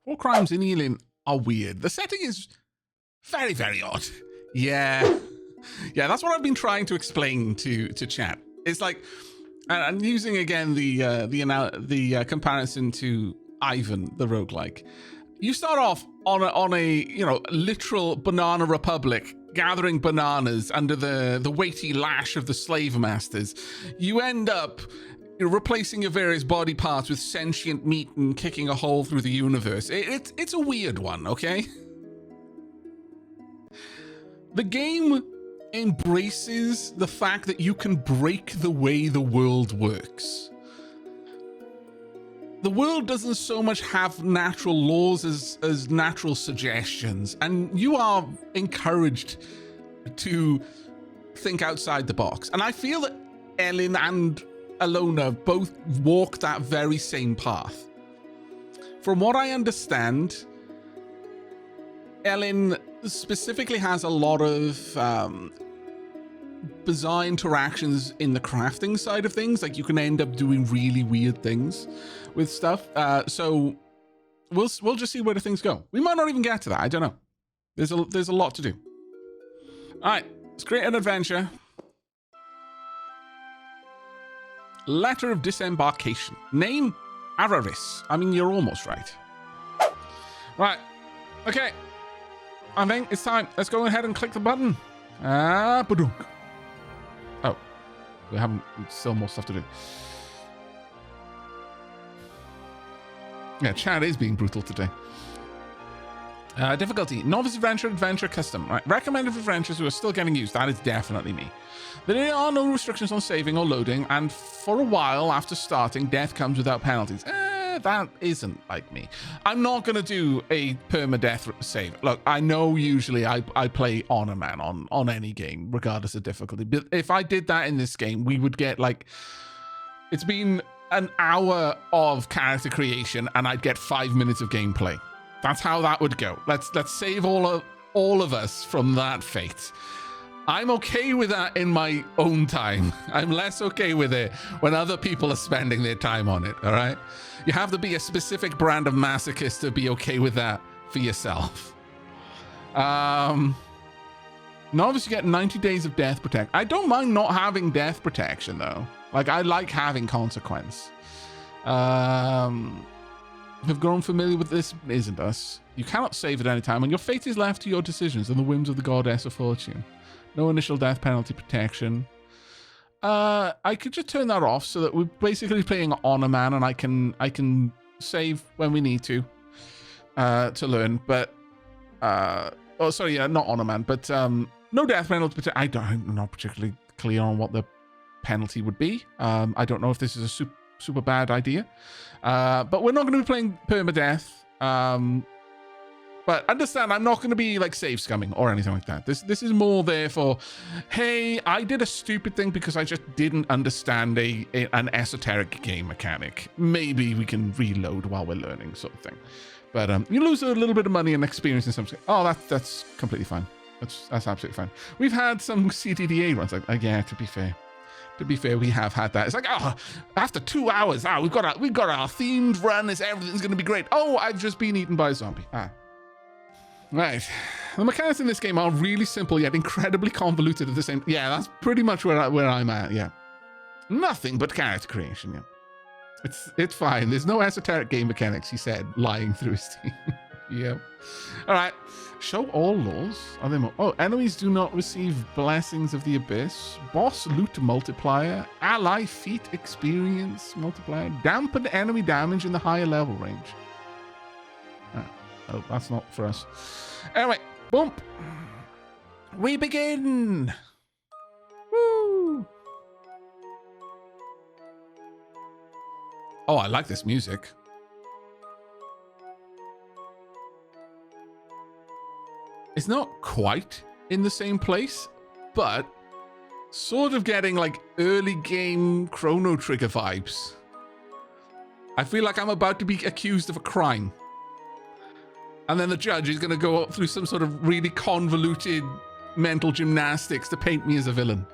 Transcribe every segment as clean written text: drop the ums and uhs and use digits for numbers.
War crimes in Elin are weird. The setting is very, very odd. Yeah. Yeah, that's what I've been trying to explain to chat. It's like, and using again the comparison to Ivan, the roguelike. You start off on a literal banana republic, gathering bananas under the weighty lash of the slave masters. You end up replacing your various body parts with sentient meat and kicking a hole through the universe. It's a weird one, okay? The game embraces the fact that you can break the way the world works. The world doesn't so much have natural laws as natural suggestions, and you are encouraged to think outside the box. And I feel that Elin and Alona both walk that very same path. From what I understand, Elin specifically has a lot of bizarre interactions in the crafting side of things. Like you can end up doing really weird things with stuff. So we'll just see where the things go. We might not even get to that. I don't know. There's a lot to do. All right, let's create an adventure. Letter of disembarkation. Name Araris. I mean, you're almost right. Right. Okay. I think it's time. Let's go ahead and click the button. Badunk. Oh, we haven't. Still more stuff to do. Yeah, chat is being brutal today. Difficulty: novice adventure, adventure, custom. Right. Recommended for adventurers who are still getting used. That is definitely me. There are no restrictions on saving or loading, and for a while after starting, death comes without penalties. That isn't like me. I'm not going to do a permadeath save. Look, I know usually I play honor man on any game, regardless of difficulty. But if I did that in this game, we would get like... It's been an hour of character creation, and I'd get 5 minutes of gameplay. That's how that would go. Let's save all of us from that fate. I'm okay with that in my own time. I'm less okay with it when other people are spending their time on it, all right? You have to be a specific brand of masochist to be okay with that for yourself. Novice, you get 90 days of death protection. I don't mind not having death protection, though. Like, I like having consequence. Have grown familiar with this isn't us. You cannot save at any time, and your fate is left to your decisions and the whims of the goddess of fortune. No initial death penalty protection. I could just turn that off so that we're basically playing honor man, and I can save when we need to learn. But oh, sorry, yeah, not honor man, but no death penalty. I'm not particularly clear on what the penalty would be. I don't know if this is a super bad idea. But we're not going to be playing permadeath. But understand, I'm not going to be like save scumming or anything like that. This is more there for, hey, I did a stupid thing because I just didn't understand an esoteric game mechanic. Maybe we can reload while we're learning, sort of thing. But you lose a little bit of money and experience in some. Oh, that's completely fine. That's absolutely fine. We've had some CTDA runs. Like, yeah, to be fair, we have had that. It's like, oh, after 2 hours, we've got our themed run. Everything's going to be great. Oh, I've just been eaten by a zombie. Right. The mechanics in this game are really simple yet incredibly convoluted at the same. Yeah, that's pretty much where I'm at. Yeah, nothing but character creation. Yeah, it's fine. There's no esoteric game mechanics, he said, lying through his team. Yeah. All right. Show all laws. Are there more? Oh, enemies do not receive blessings of the abyss. Boss loot multiplier. Ally feat experience multiplier. Dampen enemy damage in the higher level range. Oh, that's not for us. Anyway, bump. We begin. Woo. Oh, I like this music. It's not quite in the same place, but sort of getting like early game Chrono Trigger vibes. I feel like I'm about to be accused of a crime. And then the judge is going to go through some sort of really convoluted mental gymnastics to paint me as a villain.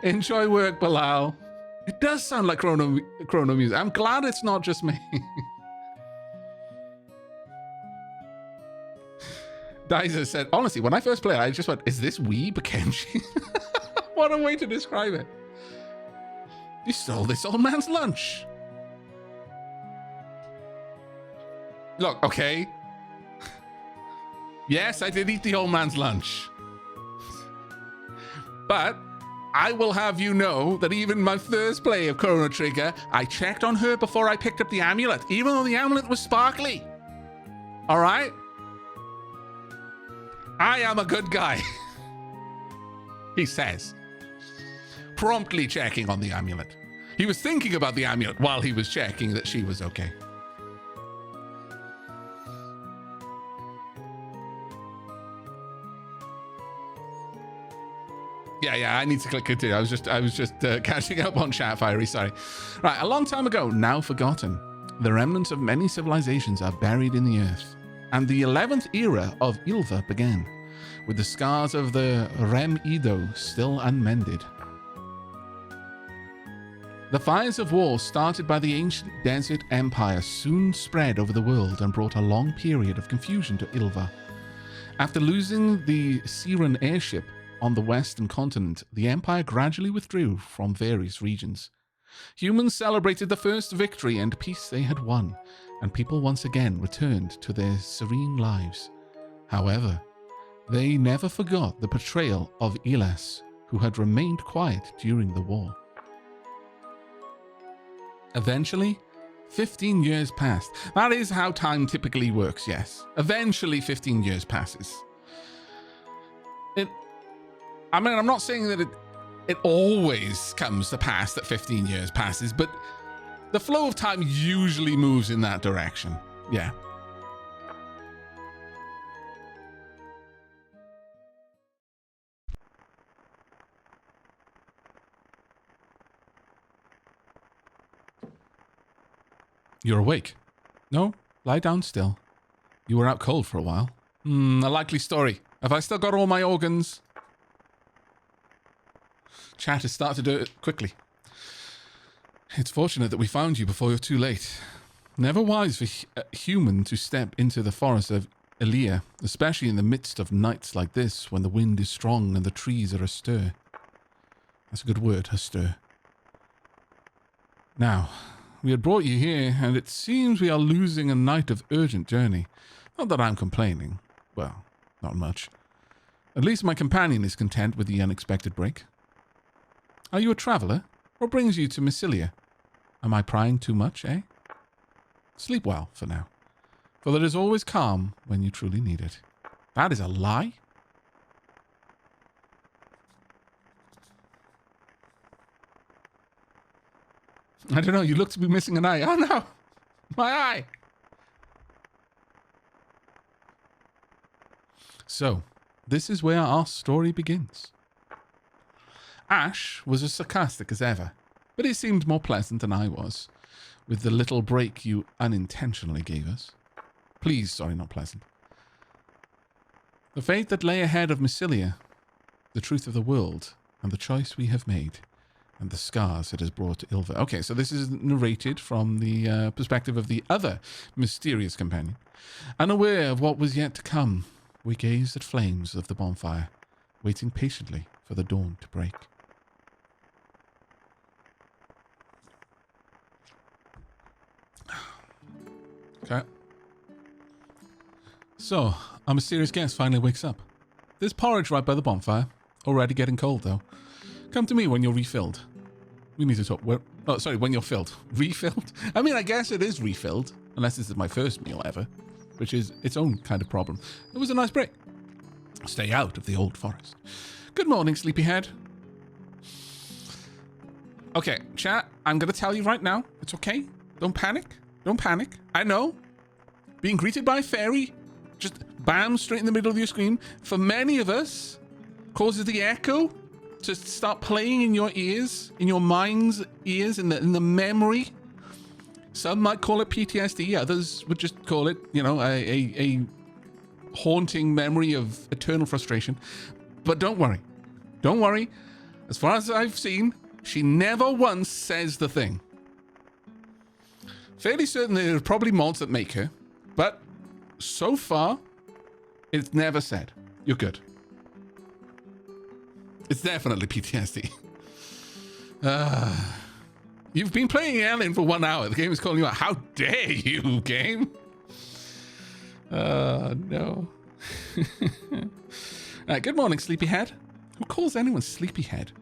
Enjoy work, Bilal. It does sound like chrono music. I'm glad it's not just me. Diza said, honestly, when I first played, I just went, is this Wii Bakenji? What a way to describe it. You stole this old man's lunch. Look, okay. Yes, I did eat the old man's lunch. But I will have you know that even my first play of Chrono Trigger, I checked on her before I picked up the amulet, even though the amulet was sparkly. All right? I am a good guy. He says, promptly checking on the amulet. He was thinking about the amulet while he was checking that she was okay. Yeah, I need to click continue. I was just catching up on chat, Fiery, sorry. Right, a long time ago, now forgotten, the remnants of many civilizations are buried in the earth, and the 11th era of Ilva began, with the scars of the Rem Edo still unmended. The fires of war started by the ancient desert empire soon spread over the world and brought a long period of confusion to Ilva. After losing the Siren airship on the western continent, the empire gradually withdrew from various regions. Humans celebrated the first victory and peace they had won, and people once again returned to their serene lives. However, they never forgot the betrayal of Ilas, who had remained quiet during the war. Eventually, 15 years passed. That is how time typically works, yes. Eventually, 15 years passes. I'm not saying that it always comes to pass that 15 years passes, but the flow of time usually moves in that direction. Yeah. You're awake. No, lie down still. You were out cold for a while. A likely story. Have I still got all my organs? Chat has started to do it quickly. It's fortunate that we found you before you're too late. Never wise for a human to step into the forest of Elia, especially in the midst of nights like this when the wind is strong and the trees are astir. That's a good word, astir. Now, we had brought you here, and it seems we are losing a night of urgent journey. Not that I'm complaining. Well, not much. At least my companion is content with the unexpected break. Are you a traveller? What brings you to Massilia? Am I prying too much, eh? Sleep well, for now. For there is always calm when you truly need it. That is a lie? I don't know, you look to be missing an eye. Oh no! My eye! So, this is where our story begins. Ash was as sarcastic as ever, but he seemed more pleasant than I was, with the little break you unintentionally gave us. Sorry, not pleasant. The fate that lay ahead of Massilia, the truth of the world, and the choice we have made, and the scars it has brought to Ilva. Okay, so this is narrated from the perspective of the other mysterious companion. Unaware of what was yet to come, we gazed at flames of the bonfire, waiting patiently for the dawn to break. Okay. So, our mysterious guest finally wakes up. There's porridge right by the bonfire. Already getting cold, though. Come to me when you're refilled. We need to talk. When you're filled. Refilled? I mean, I guess it is refilled. Unless this is my first meal ever. Which is its own kind of problem. It was a nice break. Stay out of the old forest. Good morning, sleepyhead. Okay, chat, I'm going to tell you right now. It's okay. Don't panic. Don't panic. I know. Being greeted by a fairy, just bam, straight in the middle of your screen, for many of us, causes the echo to start playing in your ears, in your mind's ears, in the memory. Some might call it PTSD. Others would just call it, a haunting memory of eternal frustration. But don't worry. Don't worry. As far as I've seen, She never once says the thing. Fairly certain there are probably mods that make her, but so far, it's never said. You're good. It's definitely PTSD. You've been playing Elin for 1 hour. The game is calling you out. How dare you, game? No. Good morning, sleepyhead. Who calls anyone sleepyhead?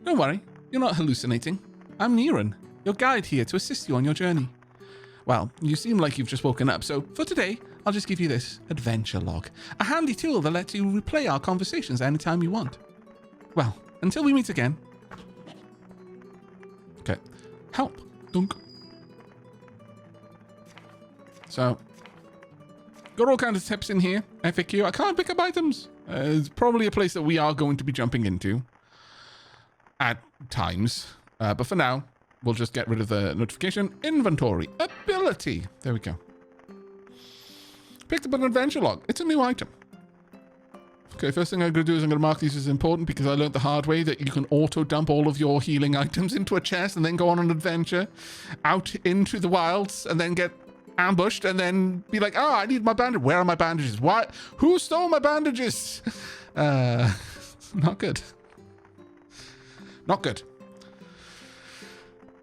Don't worry, you're not hallucinating. I'm Niran, your guide here to assist you on your journey. Well, you seem like you've just woken up, so for today, I'll just give you this adventure log, a handy tool that lets you replay our conversations anytime you want. Well, until we meet again. Okay. Help. Dunk. So, got all kinds of tips in here. FAQ. I can't pick up items. It's probably a place that we are going to be jumping into at times. But for now, we'll just get rid of the notification. Inventory. Ability. There we go. Picked up an adventure log. It's a new item. Okay, first thing I'm going to do is I'm going to mark these as important because I learned the hard way that you can auto-dump all of your healing items into a chest and then go on an adventure out into the wilds and then get ambushed and then be like, oh, I need my bandage. Where are my bandages? What? Who stole my bandages? Not good. Not good.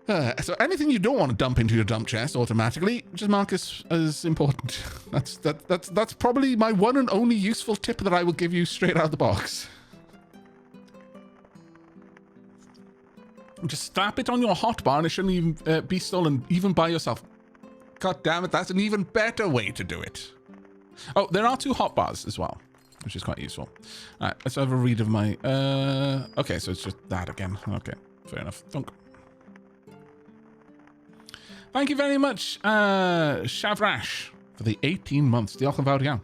So anything you don't want to dump into your dump chest automatically, just mark as important. That's probably my one and only useful tip that I will give you straight out of the box. Just slap it on your hotbar and it shouldn't even be stolen, even by yourself. God damn it, that's an even better way to do it. Oh, there are 2 hotbars as well, which is quite useful. All right, let's have a read of my... Okay, so it's just that again. Okay, fair enough. Thunk. Thank you very much, Shavrash, for the 18 months. Diolch yn fawr iawn.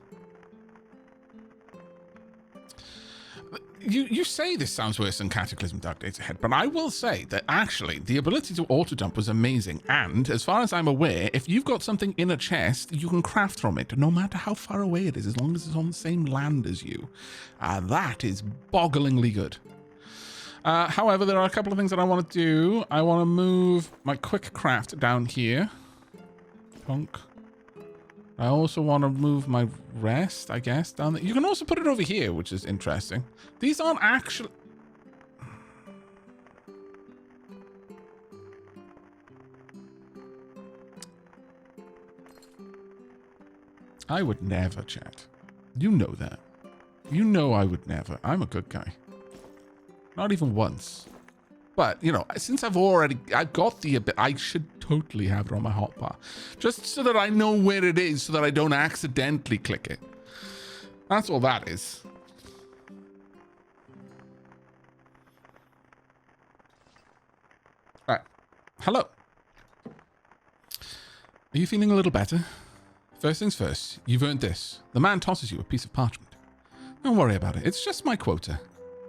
You say this sounds worse than Cataclysm Dark Days Ahead, but I will say that actually the ability to auto-dump was amazing. And as far as I'm aware, if you've got something in a chest, you can craft from it, no matter how far away it is, as long as it's on the same land as you. That is bogglingly good. However, there are a couple of things that I want to do. I want to move my quick craft down here. Punk. I also want to move my rest, I guess, down there. You can also put it over here, which is interesting. These aren't actually... I would never, chat. You know that. You know I would never. I'm a good guy. Not even once. But, you know, since I've got the bit, I should totally have it on my hotbar. Just so that I know where it is, so that I don't accidentally click it. That's all that is. All right. Hello. Are you feeling a little better? First things first, you've earned this. The man tosses you a piece of parchment. Don't worry about it. It's just my quota.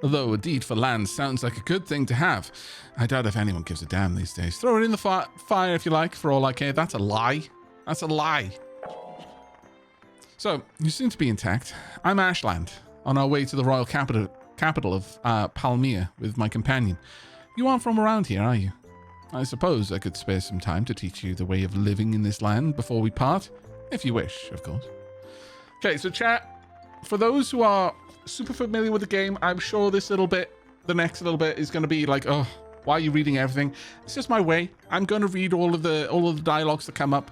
Although a deed for land sounds like a good thing to have, I doubt if anyone gives a damn these days. Throw it in the fire if you like, for all I care. That's a lie. That's a lie. So, you seem to be intact. I'm Ashland, on our way to the royal capital of Palmyra with my companion. You aren't from around here, are you? I suppose I could spare some time to teach you the way of living in this land before we part, if you wish, of course. Okay, so chat, for those who are super familiar with the game, I'm sure this little bit, the next little bit is going to be like, oh, why are you reading everything? It's just my way. I'm going to read all of the dialogues that come up,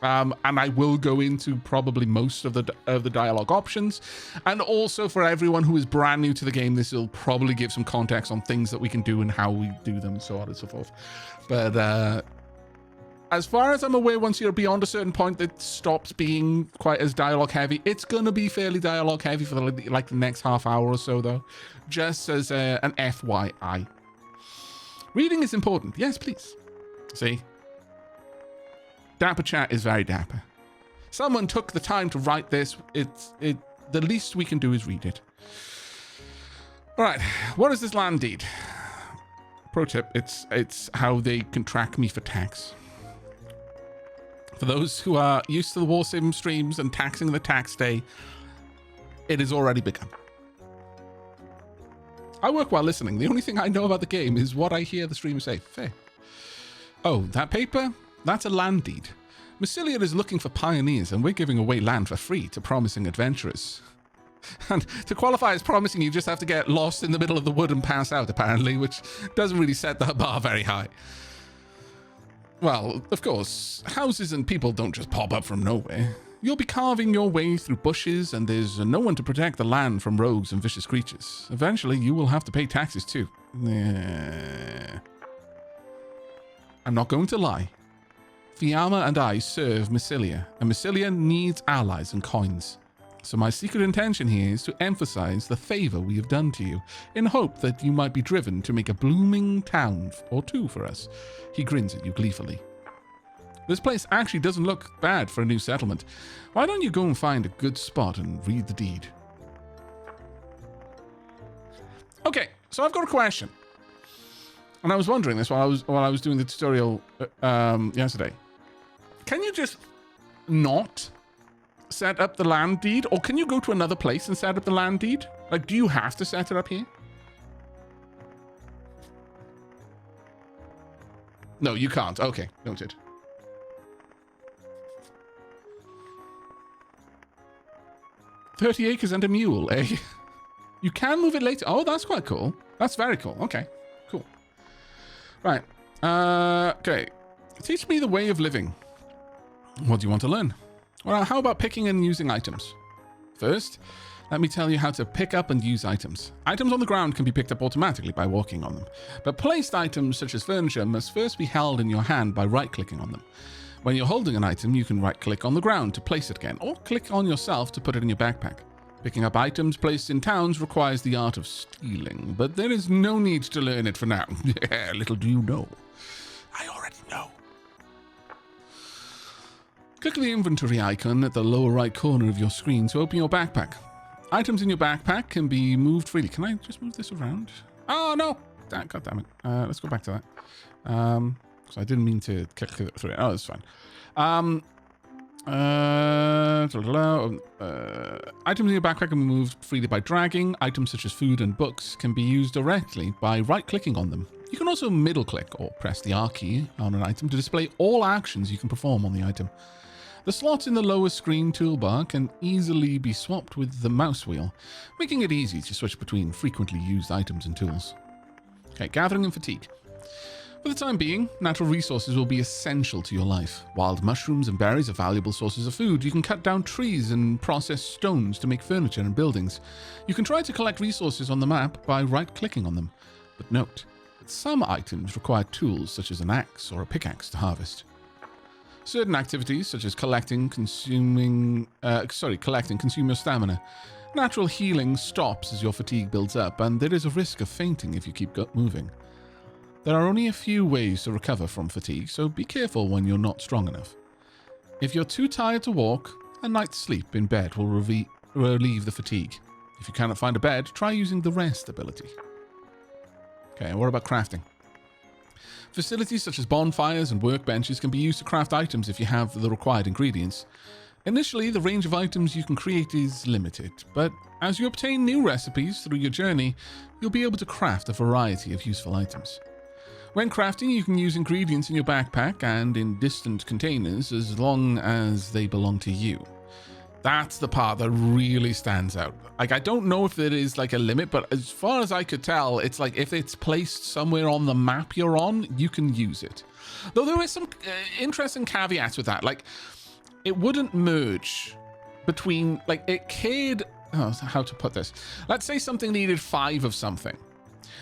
and I will go into probably most of the dialogue options. And also for everyone who is brand new to the game, this will probably give some context on things that we can do and how we do them, so on and so forth. But as far as I'm aware, once you're beyond a certain point, it stops being quite as dialogue heavy. It's going to be fairly dialogue heavy for the next half hour or so, though. Just as an FYI. Reading is important. Yes, please. See? Dapper chat is very dapper. Someone took the time to write this. The least we can do is read it. All right. What is this land deed? Pro tip, it's how they can track me for tax. For those who are used to the War Sim streams and taxing the tax day, it has already begun. I work while listening. The only thing I know about the game is what I hear the streamer say. Fair. Oh, that paper? That's a land deed. Massilia is looking for pioneers, and we're giving away land for free to promising adventurers. And to qualify as promising, you just have to get lost in the middle of the wood and pass out, apparently, which doesn't really set the bar very high. Well, of course, houses and people don't just pop up from nowhere. You'll be carving your way through bushes, and there's no one to protect the land from rogues and vicious creatures. Eventually, you will have to pay taxes too. I'm not going to lie. Fiamma and I serve Massilia, and Massilia needs allies and coins. So my secret intention here is to emphasize the favor we have done to you, in hope that you might be driven to make a blooming town or two for us. He grins at you gleefully. This place actually doesn't look bad for a new settlement. Why don't you go and find a good spot and read the deed? Okay, so I've got a question. And I was wondering this while I was doing the tutorial yesterday. Can you just not set up the land deed, or can you go to another place and set up the land deed? Like, do you have to set it up here? No, you can't. Okay, noted. $30 acres and a mule, eh? You can move it later. Oh, that's quite cool. That's very cool. Okay, cool. Right. Okay. Teach me the way of living. What do you want to learn? Well, how about picking and using items? First, let me tell you how to pick up and use items. Items on the ground can be picked up automatically by walking on them, but placed items such as furniture must first be held in your hand by right-clicking on them. When you're holding an item, you can right-click on the ground to place it again, or click on yourself to put it in your backpack. Picking up items placed in towns requires the art of stealing, but there is no need to learn it for now. Little do you know. I already know. Click the inventory icon at the lower right corner of your screen to open your backpack. Items in your backpack can be moved freely. Can I just move this around? Oh, no. God damn it. Let's go back to that. So I didn't mean to click through it. Oh, that's fine. Items in your backpack can be moved freely by dragging. Items such as food and books can be used directly by right-clicking on them. You can also middle-click or press the R key on an item to display all actions you can perform on the item. The slots in the lower screen toolbar can easily be swapped with the mouse wheel, making it easy to switch between frequently used items and tools. Okay, gathering and fatigue. For the time being, natural resources will be essential to your life. Wild mushrooms and berries are valuable sources of food. You can cut down trees and process stones to make furniture and buildings. You can try to collect resources on the map by right-clicking on them. But note that some items require tools such as an axe or a pickaxe to harvest. Certain activities, such as collecting, consume your stamina. Natural healing stops as your fatigue builds up, and there is a risk of fainting if you keep moving. There are only a few ways to recover from fatigue, so be careful when you're not strong enough. If you're too tired to walk, a night's sleep in bed will relieve the fatigue. If you cannot find a bed, try using the rest ability. Okay, what about crafting? Facilities such as bonfires and workbenches can be used to craft items if you have the required ingredients. Initially, the range of items you can create is limited, but as you obtain new recipes through your journey, you'll be able to craft a variety of useful items. When crafting, you can use ingredients in your backpack and in distant containers as long as they belong to you. That's the part that really stands out. Like, I don't know if there is like a limit, but as far as I could tell, it's like if it's placed somewhere on the map you're on, you can use it. Though there is some interesting caveats with that. Like, it wouldn't merge between, like, it could, how to put this? Let's say something needed 5 of something.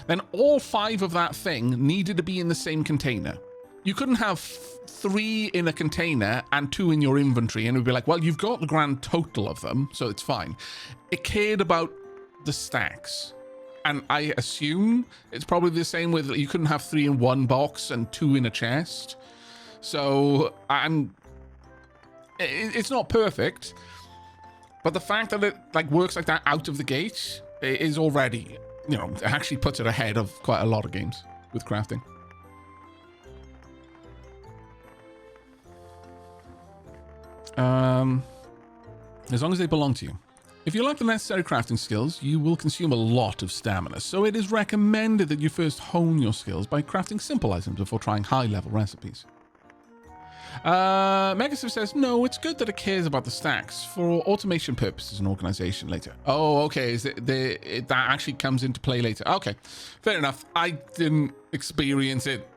Then all 5 of that thing needed to be in the same container. You couldn't have 3 in a container and 2 in your inventory, and it would be like, well, you've got the grand total of them, so it's fine. It cared about the stacks. And I assume it's probably the same with, you couldn't have 3 in one box and 2 in a chest. So it's not perfect, but the fact that it like works like that out of the gate is already, you know, it actually puts it ahead of quite a lot of games with crafting. As long as they belong to you. If you lack the necessary crafting skills, you will consume a lot of stamina, so it is recommended that you first hone your skills by crafting simple items before trying high-level recipes. Megasiv says, no, it's good that it cares about the stacks for automation purposes and organization later. Oh, okay, that actually comes into play later. Okay, fair enough. I didn't experience it,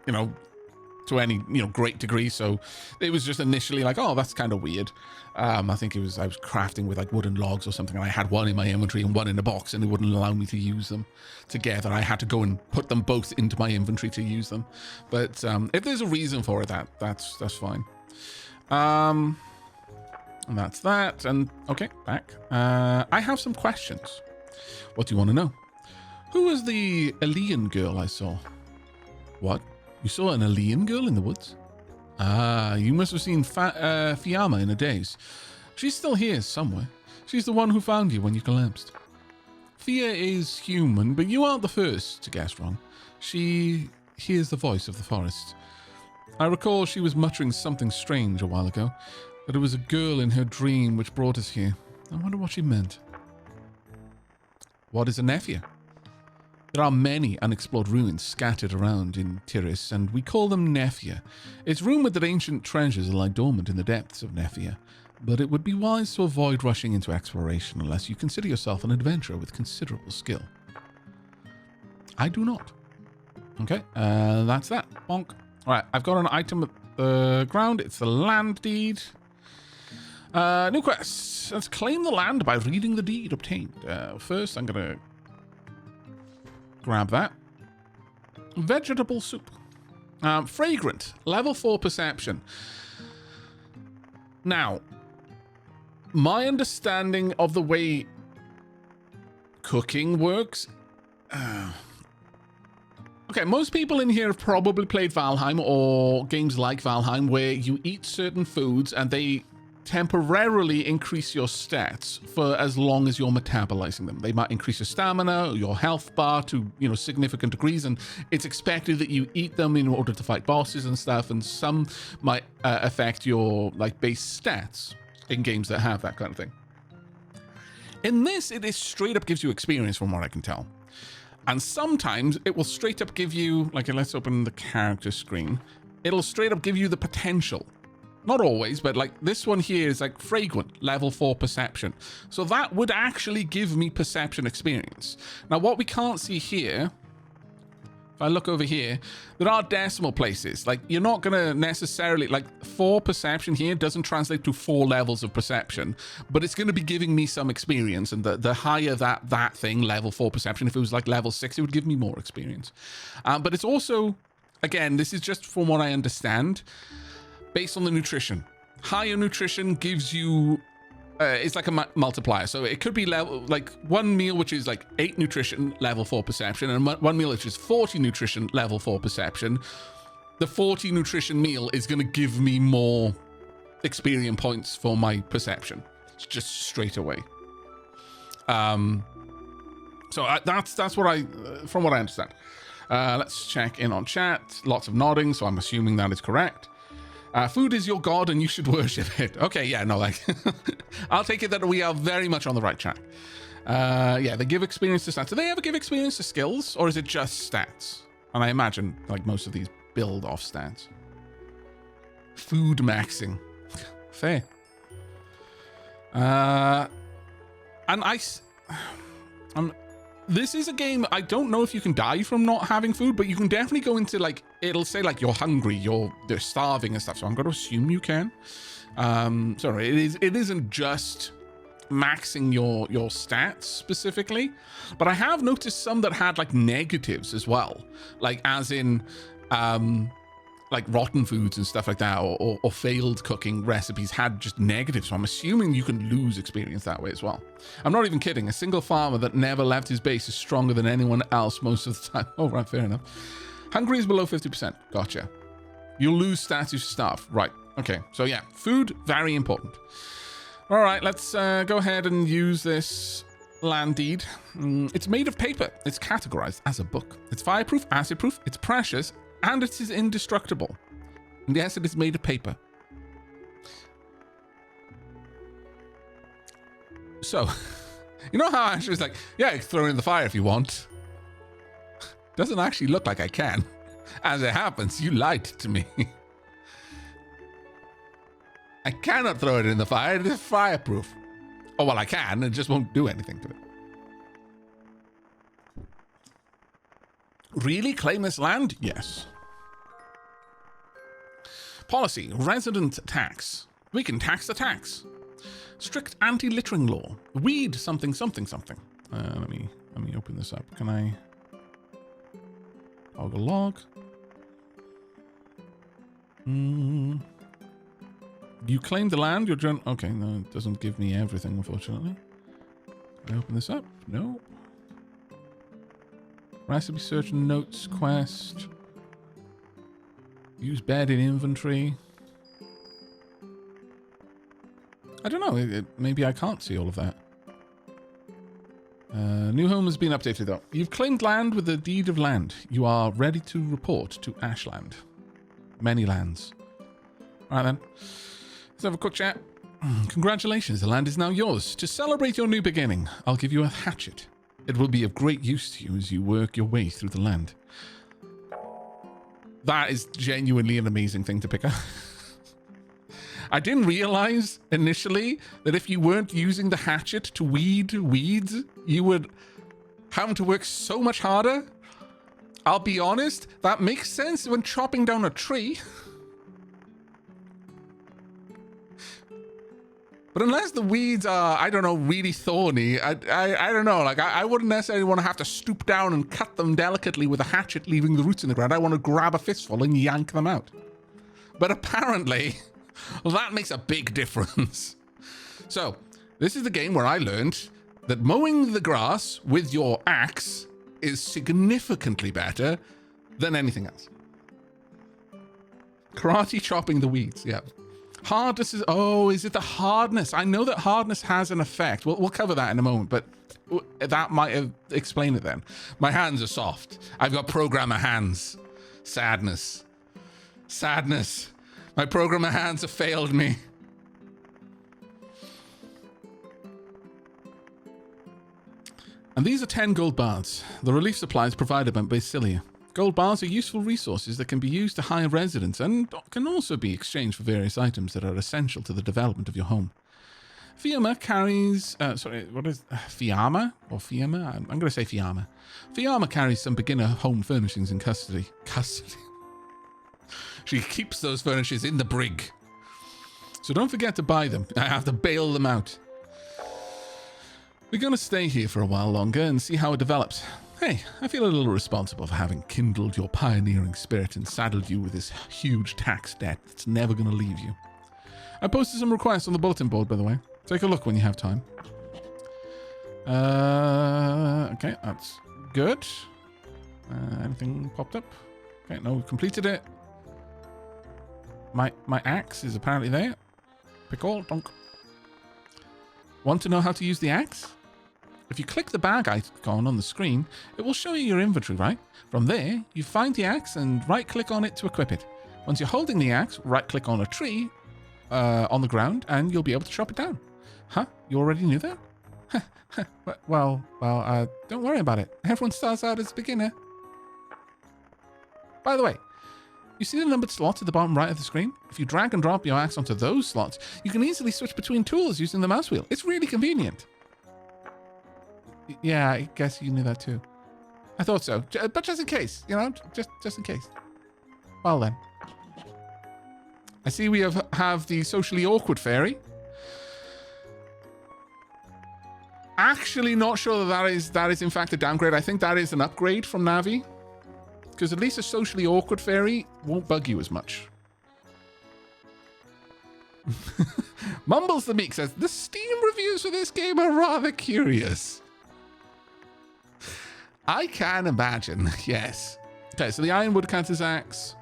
to any, great degree, so it was just initially like, oh, that's kind of weird. I think I was crafting with like wooden logs or something, and I had one in my inventory and one in a box, and it wouldn't allow me to use them together. I had to go and put them both into my inventory to use them. But if there's a reason for it, that's fine. And that's that. And okay, back. I have some questions. What do you want to know? Who was the Elin girl I saw? What? You saw an Elin girl in the woods? Ah, you must have seen Fiamma in a daze. She's still here somewhere. She's the one who found you when you collapsed. Fia is human, but you aren't the first to guess wrong. She hears the voice of the forest. I recall she was muttering something strange a while ago, that it was a girl in her dream which brought us here. I wonder what she meant. What is a Nephia? There are many unexplored ruins scattered around in Tiris, and we call them Nephia. It's rumored that ancient treasures lie dormant in the depths of Nephia, but it would be wise to avoid rushing into exploration unless you consider yourself an adventurer with considerable skill. I do not. Okay, that's that. Bonk. Alright, I've got an item at the ground. It's the land deed. New quest. Let's claim the land by reading the deed obtained. First, I'm going to grab that. Vegetable soup. Fragrant. Level 4 perception. Now, my understanding of the way cooking works... Okay, most people in here have probably played Valheim or games like Valheim where you eat certain foods and they temporarily increase your stats for as long as you're metabolizing them. They might increase your stamina or your health bar to, significant degrees, and it's expected that you eat them in order to fight bosses and stuff, and some might affect your base stats in games that have that kind of thing. In this, it is straight up gives you experience from what I can tell. And sometimes it will straight up give you, let's open the character screen. It'll straight up give you the potential. Not always, but this one here is fragrant, level 4 perception. So that would actually give me perception experience. Now what we can't see here, if I look over here, there are decimal places. You're not gonna necessarily, 4 perception here doesn't translate to 4 levels of perception, but it's gonna be giving me some experience, and the higher that thing, level 4 perception, if it was level 6, it would give me more experience. But it's also, again, this is just from what I understand, based on the nutrition. Higher nutrition gives you, it's like a multiplier. So it could be level, one meal which is 8 nutrition, level 4 perception, and one meal which is 40 nutrition, level 4 perception. The 40 nutrition meal is going to give me more experience points for my perception, just straight away. So that's what I, from what I understand. Let's check in on chat. Lots of nodding, so I'm assuming that is correct. Food is your god and you should worship it. Okay, yeah, no, I'll take it that we are very much on the right track. Yeah, they give experience to stats. Do they ever give experience to skills, or is it just stats? And I imagine, most of these build off stats. Food maxing. Fair. This is a game, I don't know if you can die from not having food, but you can definitely go into, it'll say, you're hungry, you're starving and stuff, so I'm going to assume you can. Sorry, it isn't just maxing your stats specifically, but I have noticed some that had, negatives as well. As in, rotten foods and stuff like that, or failed cooking recipes had just negatives, so I'm assuming you can lose experience that way as well. I'm not even kidding. A single farmer that never left his base is stronger than anyone else most of the time. Oh, right, fair enough. Hungry is below 50%. Gotcha. You'll lose stats if you starve. Right, okay. So yeah, food, very important. All right, let's go ahead and use this land deed. It's made of paper. It's categorized as a book. It's fireproof, acid-proof, it's precious, and it is indestructible. And yes, it is made of paper. So, You know how Asher's like, yeah, you can throw it in the fire if you want. Doesn't actually look like I can. As it happens, you lied to me. I cannot throw it in the fire. It is fireproof. Oh, well, I can. It just won't do anything to it. Really? Claim this land? Yes. Policy. Resident tax. We can tax the tax. Strict anti-littering law. Weed something something something. Let me open this up. Can I... Toggle log. You claim the land, your okay, no, it doesn't give me everything, unfortunately. Can I open this up? No. Recipe search notes quest. Use bed in inventory. I don't know, maybe I can't see all of that. New home has been updated though. You've claimed land with the deed of land. You are ready to report to Ashland. Many lands. Alright then. Let's have a quick chat. Congratulations, the land is now yours. To celebrate your new beginning, I'll give you a hatchet. It will be of great use to you as you work your way through the land. That is genuinely an amazing thing to pick up. I didn't realize initially that if you weren't using the hatchet to weed weeds, you would have to work so much harder. I'll be honest, that makes sense when chopping down a tree. But unless the weeds are, I don't know, really thorny, I don't know. Like, I wouldn't necessarily want to have to stoop down and cut them delicately with a hatchet, leaving the roots in the ground. I want to grab a fistful and yank them out. But apparently, well, that makes a big difference. So, this is the game where I learned that mowing the grass with your axe is significantly better than anything else. Karate chopping the weeds, yeah. Hardness is... Oh, is it the hardness? I know that hardness has an effect. We'll cover that in a moment, but that might explain it then. My hands are soft. I've got programmer hands. Sadness. Sadness. My programmer hands have failed me. And these are 10 gold bars. The relief supplies provided by Basilia. Gold bars are useful resources that can be used to hire residents and can also be exchanged for various items that are essential to the development of your home. Fiamma carries... Fiamma? Or Fiamma? I'm going to say Fiamma. Fiamma carries some beginner home furnishings in custody. She keeps those furnishings in the brig. So don't forget to buy them. I have to bail them out. We're going to stay here for a while longer and see how it develops. Hey, I feel a little responsible for having kindled your pioneering spirit and saddled you with this huge tax debt that's never going to leave you. I posted some requests on the bulletin board, by the way. Take a look when you have time. Okay, that's good. Anything popped up? Okay, no, we've completed it. My axe is apparently there. Pick all, donk. Want to know how to use the axe? If you click the bag icon on the screen, it will show you your inventory, right? From there, you find the axe and right-click on it to equip it. Once you're holding the axe, right-click on a tree on the ground, and you'll be able to chop it down. Huh? You already knew that? Well, don't worry about it. Everyone starts out as a beginner. By the way, you see the numbered slots at the bottom right of the screen? If you drag and drop your axe onto those slots, you can easily switch between tools using the mouse wheel. It's really convenient. Yeah, I guess you knew that too. I thought so, but just in case, you know, just in case. Well then. I see we have the socially awkward fairy. Actually not sure that is in fact a downgrade. I think that is an upgrade from Navi. Because at least a socially awkward fairy won't bug you as much. Mumbles the Meek says, the Steam reviews for this game are rather curious. I can imagine, yes. Okay, so the iron woodcutter's axe.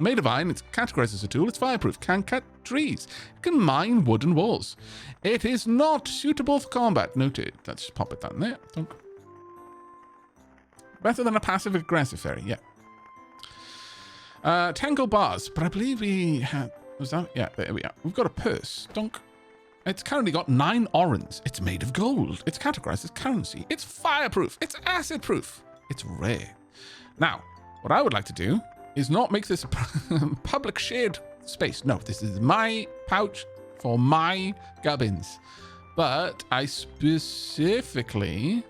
Made of iron, it's categorized as a tool, it's fireproof, can cut trees, it can mine wooden walls. It is not suitable for combat. Noted. Let's just pop it down there. Thunk. Better than a passive-aggressive fairy, yeah. 10 gold bars, but I believe we had... Was that? Yeah, there we are. We've got a purse. Donk. It's currently got 9 orens. It's made of gold. It's categorized as currency. It's fireproof. It's acid proof. It's rare. Now, what I would like to do is not make this a public shared space. No, this is my pouch for my gubbins. But I specifically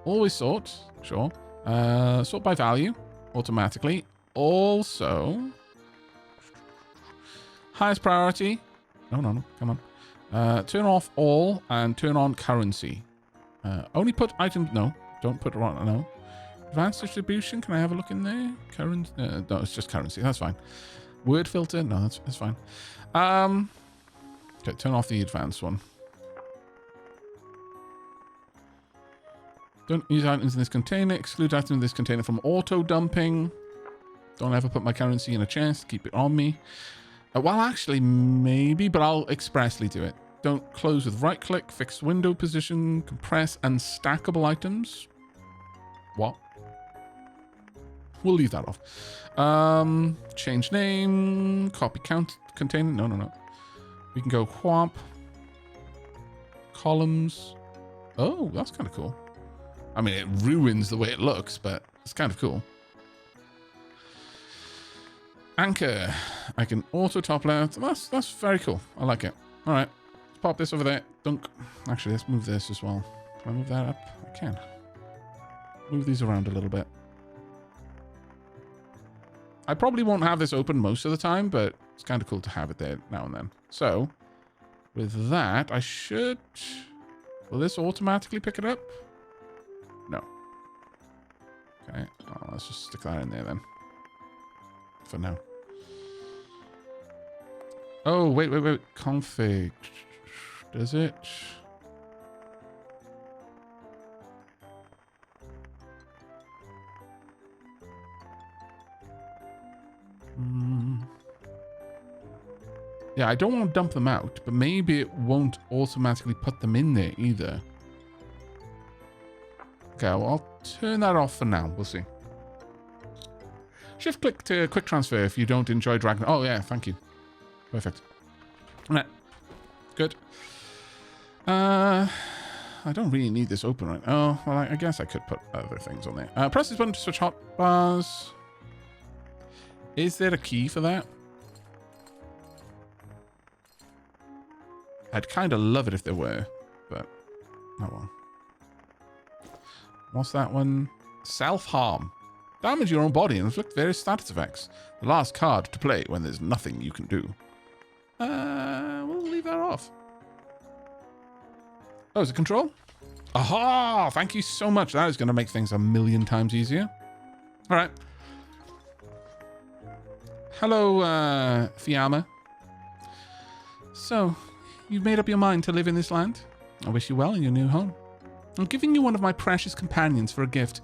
always sort, sure, sort by value automatically. Also, highest priority. No, come on. Turn off all and turn on currency. Only put items. No, don't put it on. No. Advanced distribution. Can I have a look in there? Currency. No, it's just currency. That's fine. Word filter. No, that's fine. Okay, turn off the advanced one. Don't use items in this container. Exclude items in this container from auto dumping. Don't ever put my currency in a chest. Keep it on me. Well, actually, maybe, but I'll expressly do it. Don't close with right click, fixed window position, compress unstackable items. What? We'll leave that off. Change name, copy count container. No. We can go whop. Columns. Oh, that's kind of cool. I mean, it ruins the way it looks, but it's kind of cool. Anchor. I can auto top layout. That's very cool. I like it. All right. Let's pop this over there. Dunk. Actually, let's move this as well. Can I move that up? I can. Move these around a little bit. I probably won't have this open most of the time, but it's kind of cool to have it there now and then. So, with that, I should... Will this automatically pick it up? No. Okay. Oh, let's just stick that in there then. For now. Oh, wait. Config. Does it? Yeah, I don't want to dump them out, but maybe it won't automatically put them in there either. Okay, well, I'll turn that off for now. We'll see. Shift click to quick transfer if you don't enjoy dragging. Oh, yeah, thank you. Perfect. All right. Good. I don't really need this open right now. Oh, well, I guess I could put other things on there. Press this button to switch hotbars. Is there a key for that? I'd kind of love it if there were, but oh well. What's that one? Self-harm. Damage your own body and inflict various status effects. The last card to play when there's nothing you can do. We'll leave that off. Oh, is it control? Aha! Thank you so much. That is going to make things a million times easier. All right. Hello, Fiamma. So, you've made up your mind to live in this land? I wish you well in your new home. I'm giving you one of my precious companions for a gift.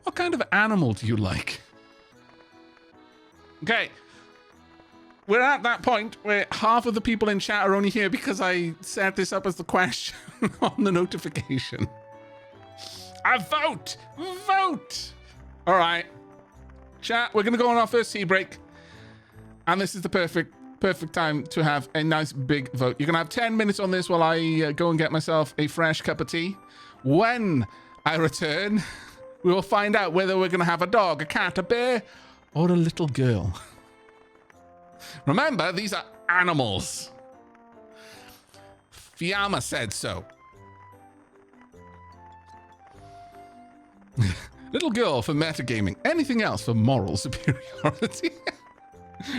What kind of animal do you like? Okay. We're at that point where half of the people in chat are only here because I set this up as the question on the notification. A vote! Vote! All right. Chat, we're going to go on our first tea break. And this is the perfect time to have a nice big vote. You're going to have 10 minutes on this while I go and get myself a fresh cup of tea. When I return, we will find out whether we're going to have a dog, a cat, a bear, or a little girl. Remember, these are animals. Fiamma said so. Little girl for metagaming. Anything else for moral superiority?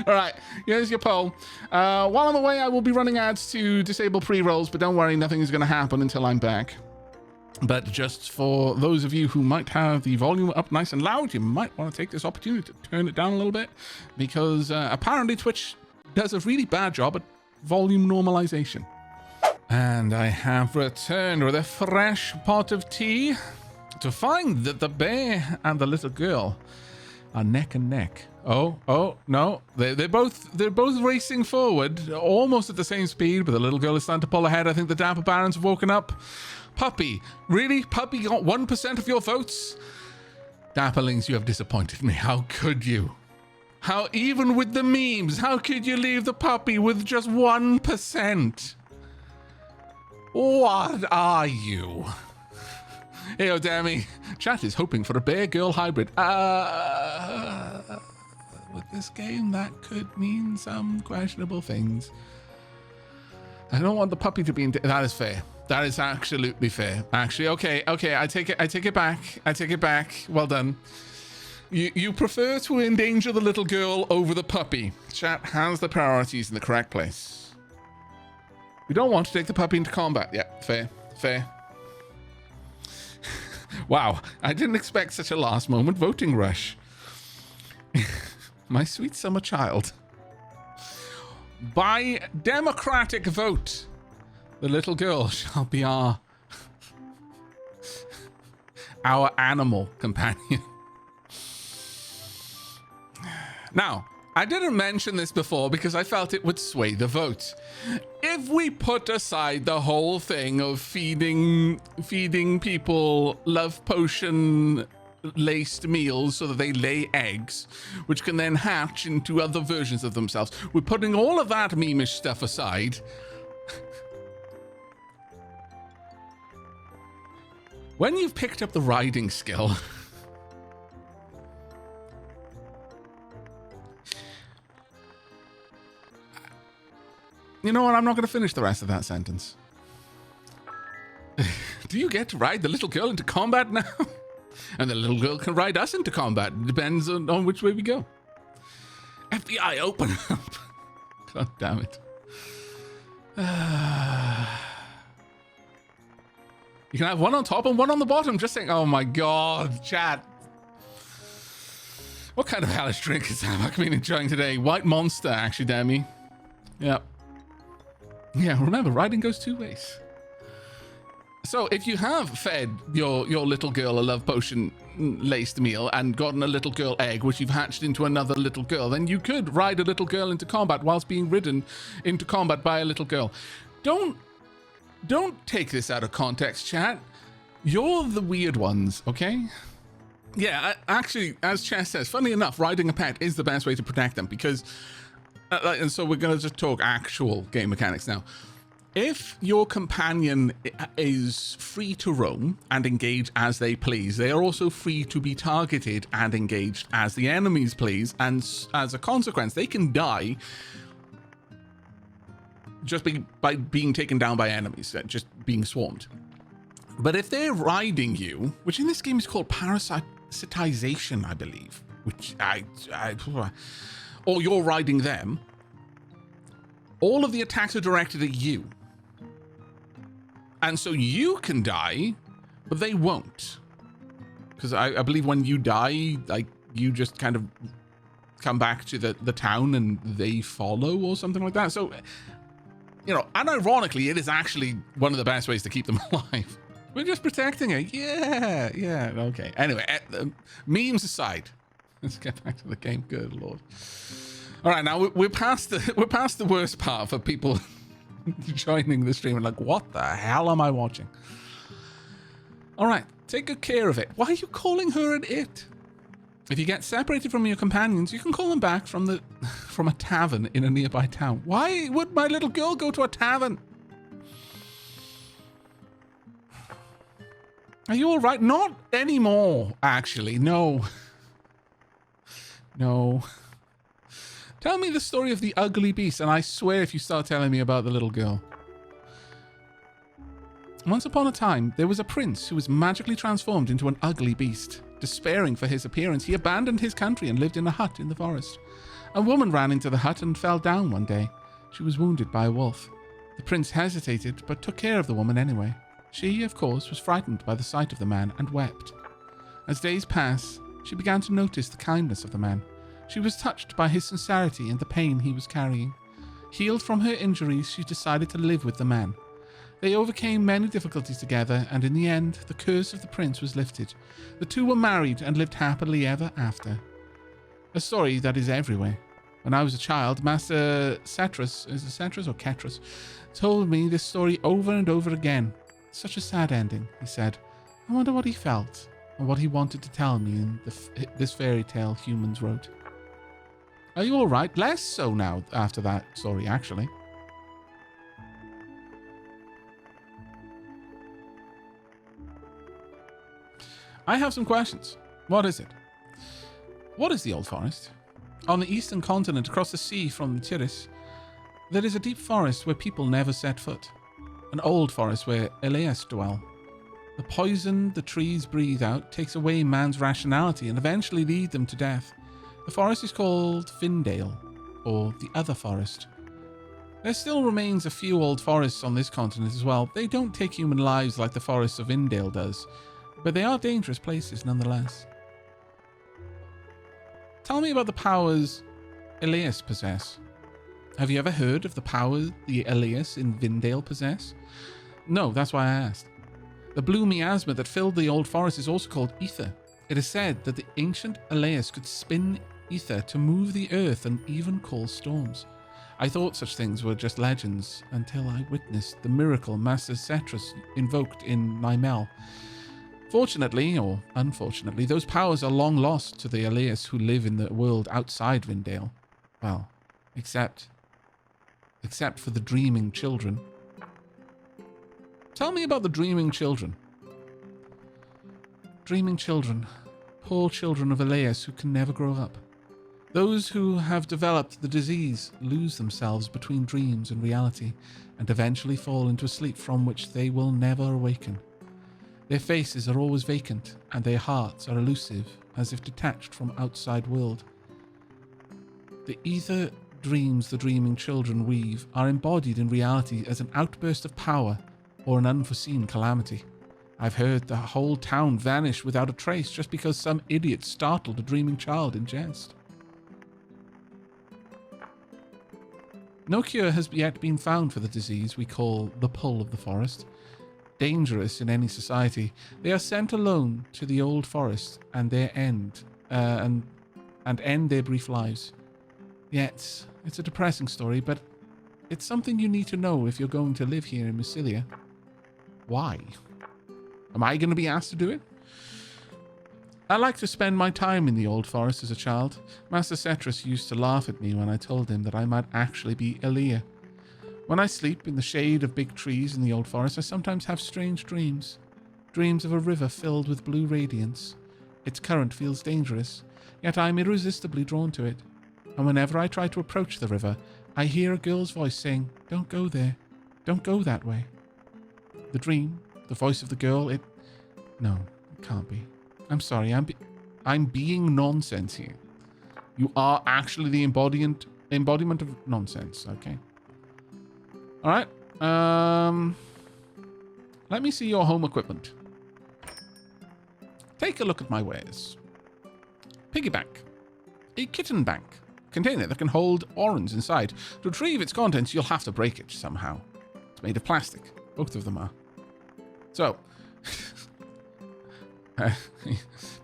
All right, here's your poll. While I'm away, I will be running ads to disable pre-rolls, but don't worry, nothing is going to happen until I'm back. But just for those of you who might have the volume up nice and loud, you might want to take this opportunity to turn it down a little bit, because apparently Twitch does a really bad job at volume normalization. And I have returned with a fresh pot of tea to find that the bear and the little girl are neck and neck. Oh, no. They're both racing forward, almost at the same speed, but the little girl is starting to pull ahead. I think the Dapper Barons have woken up. Puppy. Really? Puppy got 1% of your votes? Dapperlings, you have disappointed me. How could you? How, even with the memes, how could you leave the puppy with just 1%? What are you? Hey, Demi. Chat is hoping for a bear-girl hybrid. With this game, that could mean some questionable things. I don't want the puppy to be in... That is fair. That is absolutely fair. Actually, okay, I take it back. Well done. You prefer to endanger the little girl over the puppy. Chat has the priorities in the correct place. We don't want to take the puppy into combat. Yeah, fair. Wow, I didn't expect such a last moment voting rush. My sweet summer child. By democratic vote, the little girl shall be our animal companion. Now, I didn't mention this before because I felt it would sway the vote. If we put aside the whole thing of feeding people love potion laced meals so that they lay eggs, which can then hatch into other versions of themselves, we're putting all of that meme-ish stuff aside. When you've picked up the riding skill, you know what? I'm not going to finish the rest of that sentence. Do you get to ride the little girl into combat now? And the little girl can ride us into combat. It depends on which way we go. FBI, open up. God damn it. You can have one on top and one on the bottom. Just saying, oh my God, chat. What kind of hellish drink is Aavak been enjoying today? White Monster, actually, Demi. Yep. Yeah, remember, riding goes two ways. So if you have fed your little girl a love potion laced meal and gotten a little girl egg, which you've hatched into another little girl, then you could ride a little girl into combat whilst being ridden into combat by a little girl. Don't take this out of context, chat. You're the weird ones, okay? Yeah, actually, as Chess says, funny enough, riding a pet is the best way to protect them because... and so we're going to just talk actual game mechanics now. If your companion is free to roam and engage as they please, they are also free to be targeted and engaged as the enemies please, and as a consequence, they can die just by being taken down by enemies, just being swarmed. But if they're riding you, which in this game is called parasitization, I believe, which or you're riding them, all of the attacks are directed at you. And so you can die, but they won't. Because I believe when you die, like, you just kind of come back to the town and they follow or something like that. So, you know, unironically, it is actually one of the best ways to keep them alive. We're just protecting it. Yeah, okay. Anyway, memes aside, let's get back to the game. Good Lord. All right, now we're past the worst part for people joining the stream and like, what the hell am I watching? All right, take good care of it. Why are you calling her an it? If you get separated from your companions, you can call them back from a tavern in a nearby town. Why would my little girl go to a tavern? Are you all right? Not anymore, actually. No. Tell me the story of the ugly beast, and I swear if you start telling me about the little girl. Once upon a time, there was a prince who was magically transformed into an ugly beast. Despairing for his appearance, he abandoned his country and lived in a hut in the forest. A woman ran into the hut and fell down one day. She was wounded by a wolf. The prince hesitated, but took care of the woman anyway. She, of course, was frightened by the sight of the man and wept. As days passed, she began to notice the kindness of the man. She was touched by his sincerity and the pain he was carrying. Healed from her injuries, she decided to live with the man. They overcame many difficulties together, and in the end, the curse of the prince was lifted. The two were married and lived happily ever after. A story that is everywhere. When I was a child, Master Cetrus, is it Cetrus or Ketrus, told me this story over and over again. Such a sad ending, he said. I wonder what he felt, and what he wanted to tell me in this fairy tale humans wrote. Are you all right? Less so now after that story, actually. I have some questions. What is it? What is the Old Forest? On the eastern continent, across the sea from Tiris, there is a deep forest where people never set foot. An old forest where Elias dwell. The poison the trees breathe out takes away man's rationality and eventually lead them to death. The forest is called Findale, or the Other Forest. There still remains a few old forests on this continent as well. They don't take human lives like the forests of Indale does, but they are dangerous places nonetheless. Tell me about the powers Elias possess. Have you ever heard of the power the Elias in Vindale possess? No, that's why I asked. The blue miasma that filled the old forest is also called ether. It is said that the ancient Elias could spin ether to move the earth and even cause storms. I thought such things were just legends until I witnessed the miracle Master Cetrus invoked in Nymel. Fortunately, or unfortunately, those powers are long lost to the Elias who live in the world outside Vindale. Well, except for the dreaming children. Tell me about the dreaming children. Dreaming children. Poor children of Elias who can never grow up. Those who have developed the disease lose themselves between dreams and reality and eventually fall into a sleep from which they will never awaken. Their faces are always vacant and their hearts are elusive, as if detached from outside world. The ether dreams the dreaming children weave are embodied in reality as an outburst of power or an unforeseen calamity. I've heard the whole town vanish without a trace just because some idiot startled a dreaming child in jest. No cure has yet been found for the disease we call the pull of the forest. Dangerous in any society, they are sent alone to the old forest and their end their brief lives. Yet, it's a depressing story, but it's something you need to know if you're going to live here in Massilia. Why? Am I going to be asked to do it? I like to spend my time in the old forest as a child. Master Cetrus used to laugh at me when I told him that I might actually be Elia. When I sleep in the shade of big trees in the old forest, I sometimes have strange dreams. Dreams of a river filled with blue radiance. Its current feels dangerous, yet I am irresistibly drawn to it. And whenever I try to approach the river, I hear a girl's voice saying, "Don't go there. Don't go that way." The dream, the voice of the girl, No, it can't be. I'm sorry, I'm being nonsense here. You are actually the embodiment of nonsense, okay? Alright, let me see your home equipment. Take a look at my wares. Piggy bank. A kitten bank. Container that can hold orange inside. To retrieve its contents, you'll have to break it somehow. It's made of plastic. Both of them are. So,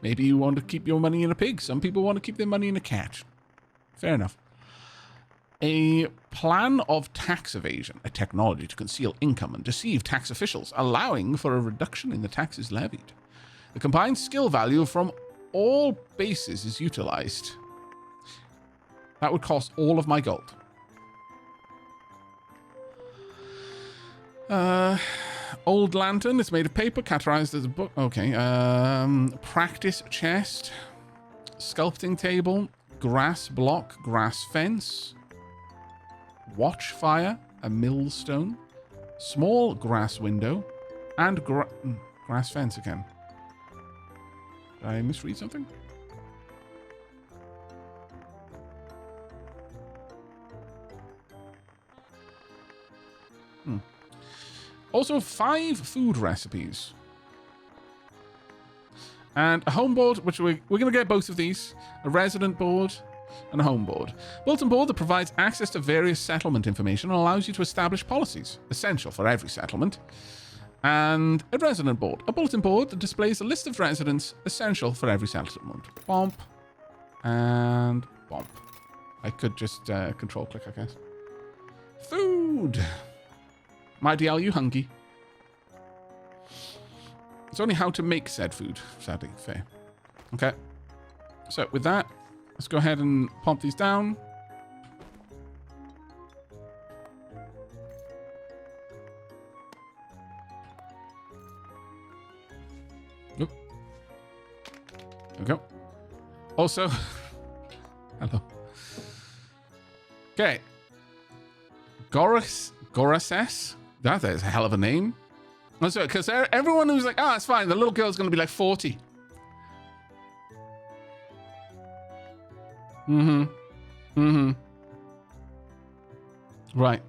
maybe you want to keep your money in a pig. Some people want to keep their money in a cat. Fair enough. A plan of tax evasion, a technology to conceal income and deceive tax officials, allowing for a reduction in the taxes levied. The combined skill value from all bases is utilized. That would cost all of my gold. Old lantern. It's made of paper, categorized as a book. Okay. Practice chest. Sculpting table. Grass block. Grass fence. Watch fire. A millstone. Small grass window. And grass fence again. Did I misread something? Also, 5 food recipes. And a home board, which we're going to get both of these. A resident board and a home board. Bulletin board that provides access to various settlement information and allows you to establish policies, essential for every settlement. And a resident board. A bulletin board that displays a list of residents, essential for every settlement. Bomp. And bomp. I could just control click, I guess. Food. My dear, are you hungry? It's only how to make said food, sadly. Fair. Okay. So, with that, let's go ahead and pump these down. Oop. There we go. Also, hello. Okay. Gorases? That is a hell of a name. That's right, because everyone who's like, oh, it's fine, the little girl's going to be like 40. Right.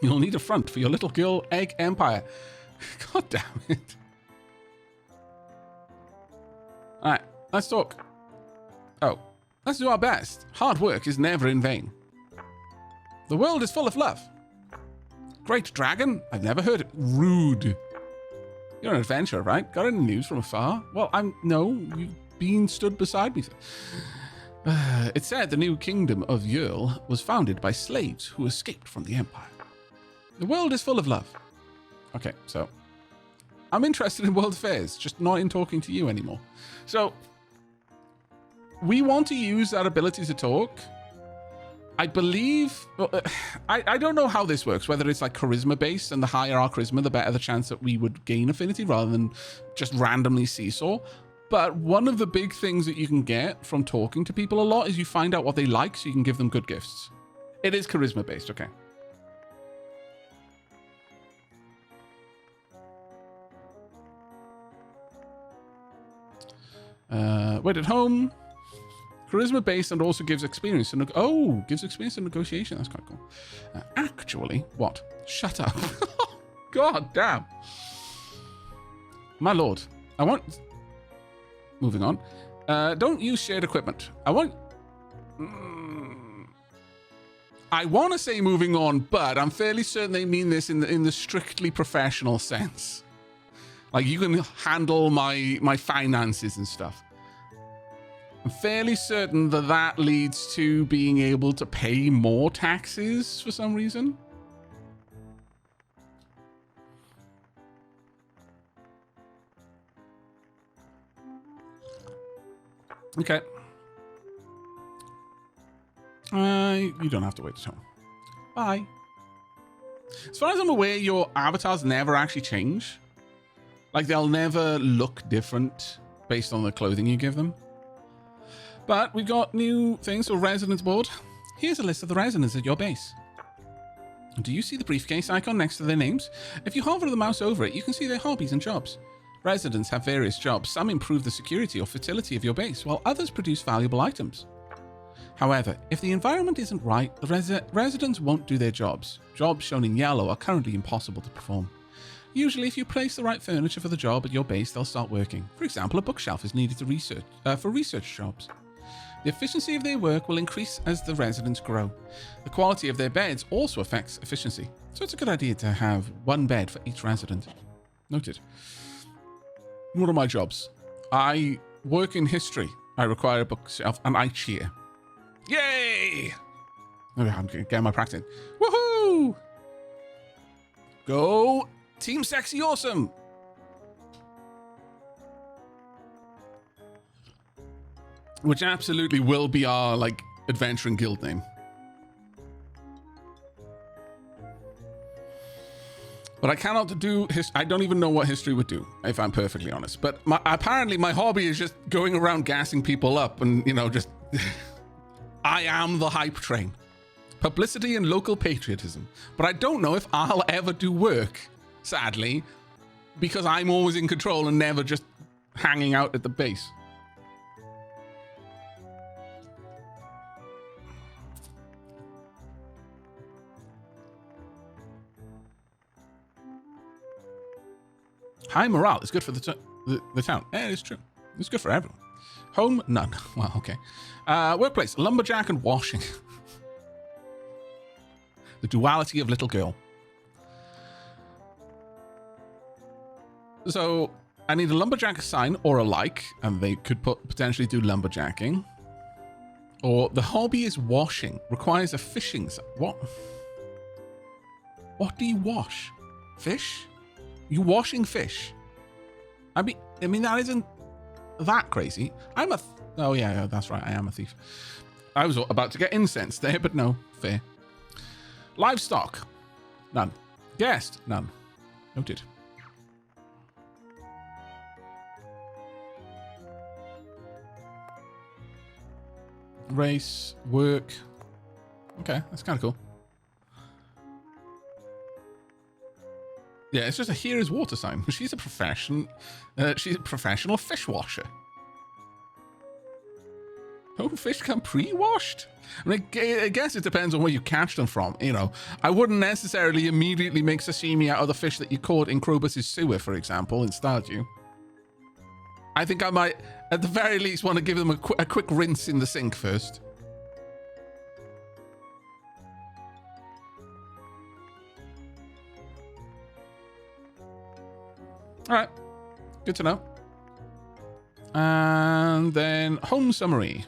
You'll need a front for your little girl egg empire. God damn it. Alright, let's talk. Oh, let's do our best. Hard work is never in vain. The world is full of love. Great dragon? I've never heard it. Rude. You're an adventurer, right? Got any news from afar? Well, no, you've been stood beside me. It said the new kingdom of Yerl was founded by slaves who escaped from the Empire. The world is full of love. Okay, so I'm interested in world affairs, just not in talking to you anymore. So we want to use that ability to talk. I believe, I don't know how this works, whether it's like charisma based, and the higher our charisma, the better the chance that we would gain affinity rather than just randomly seesaw. But one of the big things that you can get from talking to people a lot is you find out what they like so you can give them good gifts. It is charisma based, okay. Wait at home. Charisma based and also gives experience to gives experience in negotiation. That's quite cool. Actually, what? Shut up. God damn. My lord, I want... Moving on. Don't use shared equipment. I want to say moving on, but I'm fairly certain they mean this in the strictly professional sense. Like, you can handle my finances and stuff. I'm fairly certain that leads to being able to pay more taxes for some reason. Okay. You don't have to wait at home. Bye. As far as I'm aware, your avatars never actually change. Like, they'll never look different based on the clothing you give them. But we've got new things. So, residence board. Here's a list of the residents at your base. Do you see the briefcase icon next to their names? If you hover the mouse over it, you can see their hobbies and jobs. Residents have various jobs. Some improve the security or fertility of your base, while others produce valuable items. However, if the environment isn't right, the residents won't do their jobs. Jobs shown in yellow are currently impossible to perform. Usually, if you place the right furniture for the job at your base, they'll start working. For example, a bookshelf is needed for research jobs. The efficiency of their work will increase as the residents grow. The quality of their beds also affects efficiency, so it's a good idea to have one bed for each resident. Noted. What are my jobs? I work in history. I require a bookshelf, and I cheer. Yay! Okay, I'm getting my practice in. Woohoo! Go Team Sexy Awesome! Which absolutely will be our, like, adventuring guild name. But I cannot do... I don't even know what history would do, if I'm perfectly honest. But apparently my hobby is just going around gassing people up and, you know, just... I am the hype train. Publicity and local patriotism. But I don't know if I'll ever do work, sadly, because I'm always in control and never just hanging out at the base. High morale is good for the town. Yeah, it's true. It's good for everyone. Home, none. Well, okay. Workplace, lumberjack and washing. The duality of little girl. So, I need a lumberjack sign or a like, and they could potentially do lumberjacking. Or the hobby is washing. Requires a fishing sign. What? What do you wash? Fish? You washing fish? I mean that isn't that crazy. Oh yeah, that's right. I am a thief. I was about to get incensed there, but no, fair. Livestock, none. Guest, none. Noted. Race, work. Okay, that's kind of cool. Yeah, it's just a here is water sign. She's a professional fish washer. Oh, fish come pre-washed? I mean, I guess it depends on where you catch them from, you know. I wouldn't necessarily immediately make sashimi out of the fish that you caught in Krobus's sewer, for example, in Stardew. I think I might, at the very least, want to give them a quick rinse in the sink first. All right, good to know. And then home summary.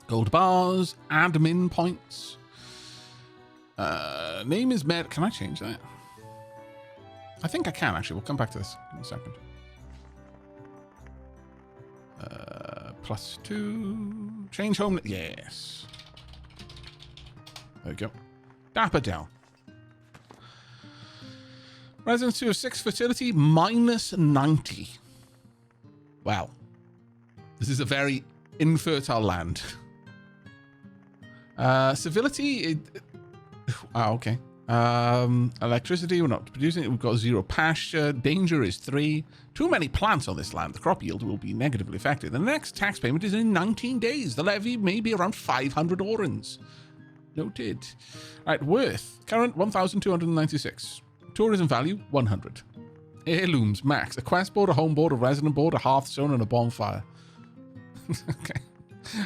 Gold bars, admin points. Name is met. Can I change that? I think I can, actually. We'll come back to this in a second. +2. Change home. Yes. There we go. Dapper Dell. Residence 2 of 6, fertility -90. Wow. This is a very infertile land. Civility, okay. Electricity, we're not producing it. We've got 0 pasture. Danger is 3. Too many plants on this land. The crop yield will be negatively affected. The next tax payment is in 19 days. The levy may be around 500 orens. Noted. All right, worth. Current 1,296. Tourism value 100. Heirlooms max. A quest board, a home board, a resident board, a hearthstone, and a bonfire. Okay.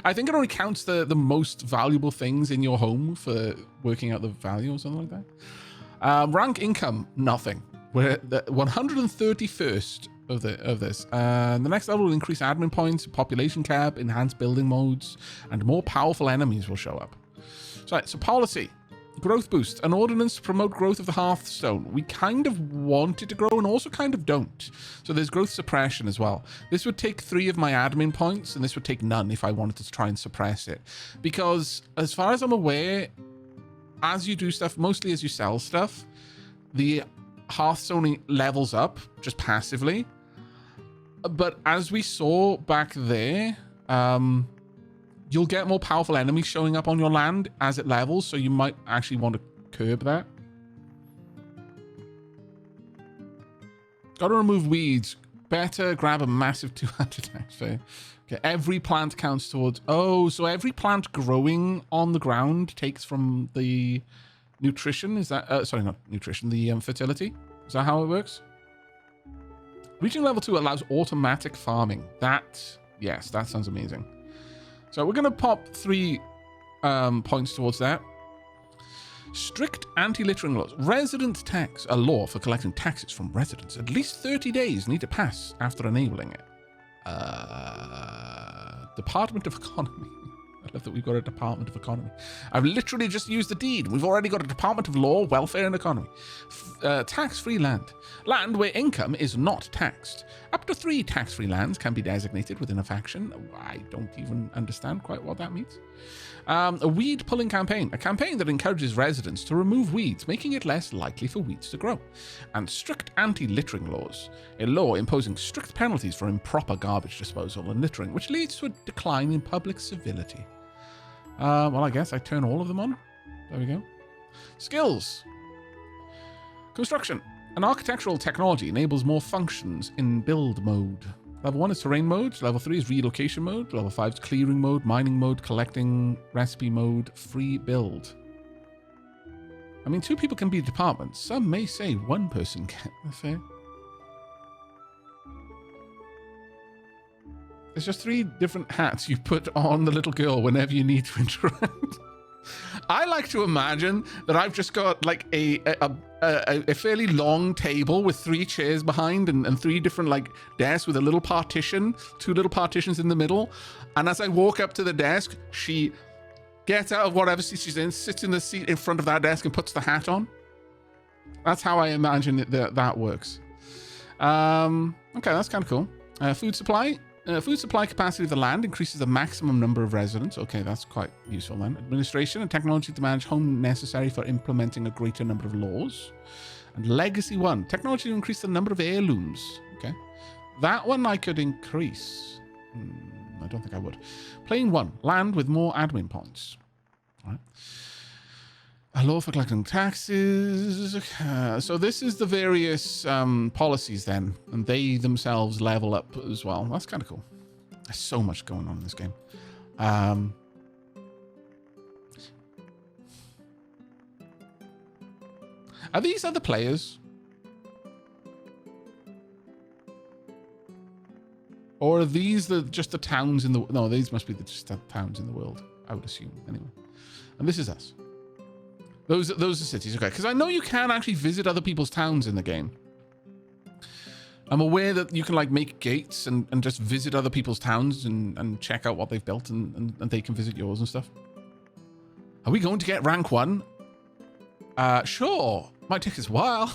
I think it only counts the most valuable things in your home for working out the value or something like that. Rank income, nothing. We're at the 131st of this. The next level will increase admin points, population cap, enhanced building modes, and more powerful enemies will show up. So policy. Growth boost. An ordinance to promote growth of the Hearthstone. We kind of want it to grow and also kind of don't. So there's growth suppression as well. This would take 3 of my admin points and this would take none if I wanted to try and suppress it. Because as far as I'm aware, as you do stuff, mostly as you sell stuff, the Hearthstone levels up just passively. But as we saw back there, you'll get more powerful enemies showing up on your land as it levels, so you might actually want to curb that. Got to remove weeds. Better grab a massive 200 tax fair. Okay, every plant counts towards... Oh, so every plant growing on the ground takes from the nutrition? Is that... sorry, not nutrition. The fertility? Is that how it works? Reaching level 2 allows automatic farming. That... Yes, that sounds amazing. So we're going to pop 3 points towards that. Strict anti-littering laws. Resident tax, a law for collecting taxes from residents. At least 30 days need to pass after enabling it. Department of Economy. I love that we've got a Department of Economy. I've literally just used the deed. We've already got a Department of Law, Welfare and Economy. Tax-free land. Land where income is not taxed. Up to 3 tax-free lands can be designated within a faction. I don't even understand quite what that means. A weed pulling campaign. A campaign that encourages residents to remove weeds, making it less likely for weeds to grow. And strict anti-littering laws. A law imposing strict penalties for improper garbage disposal and littering, which leads to a decline in public civility. Well, I guess I turn all of them on. There we go. Skills. Construction. An architectural technology enables more functions in build mode. Level 1 is terrain mode. Level 3 is relocation mode. Level 5 is clearing mode, mining mode, collecting recipe mode, free build. I mean, 2 people can be departments. Some may say 1 person can. That's fair. There's just 3 different hats you put on the little girl whenever you need to interact. I like to imagine that I've just got like a fairly long table with 3 chairs behind and 3 different like desks with a little partition, 2 little partitions in the middle. And as I walk up to the desk, she gets out of whatever seat she's in, sits in the seat in front of that desk and puts the hat on. That's how I imagine it, that works. Okay, that's kind of cool. Food supply. Food supply capacity of the land increases the maximum number of residents. Okay, that's quite useful then. Administration and technology to manage home necessary for implementing a greater number of laws. And legacy 1. Technology to increase the number of heirlooms. Okay. That one I could increase. I don't think I would. Plane 1. Land with more admin points. All right. A law for collecting taxes. So this is the various policies then, and they themselves level up as well. That's kind of cool. There's so much going on in this game. Are these other players? Or are these just the towns in the... No, these must be just the towns in the world, I would assume, anyway. And this is us. Those are cities, okay. Because I know you can actually visit other people's towns in the game. I'm aware that you can like make gates and just visit other people's towns and check out what they've built and they can visit yours and stuff. Are we going to get rank 1? Sure. Might take us a while.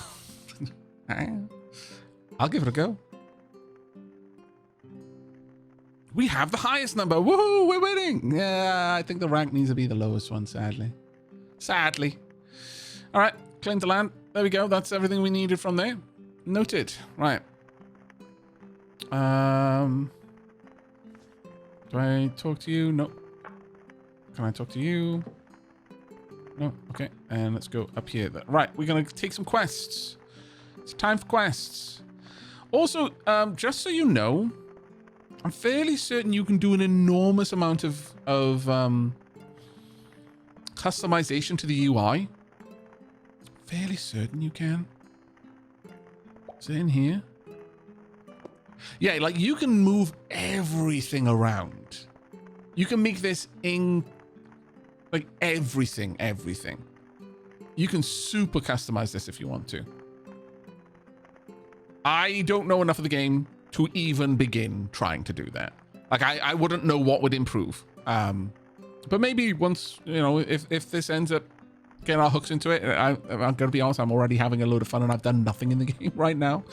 I'll give it a go. We have the highest number. Woohoo, we're winning. Yeah, I think the rank needs to be the lowest one, sadly. Sadly. All right, claim to land. There we go. That's everything we needed from there. Noted. Right. Do I talk to you? No. Can I talk to you? No. Okay. And let's go up here. Right. We're going to take some quests. It's time for quests. Also, just so you know, I'm fairly certain you can do an enormous amount of customization to the UI. Fairly certain you can. Is it in here? Yeah, like you can move everything around. You can make this in like everything. You can super customize this if you want to. I don't know enough of the game to even begin trying to do that. Like I wouldn't know what would improve. But maybe once, you know, if this ends up getting our hooks into it, I'm gonna be honest, I'm already having a load of fun and I've done nothing in the game right now.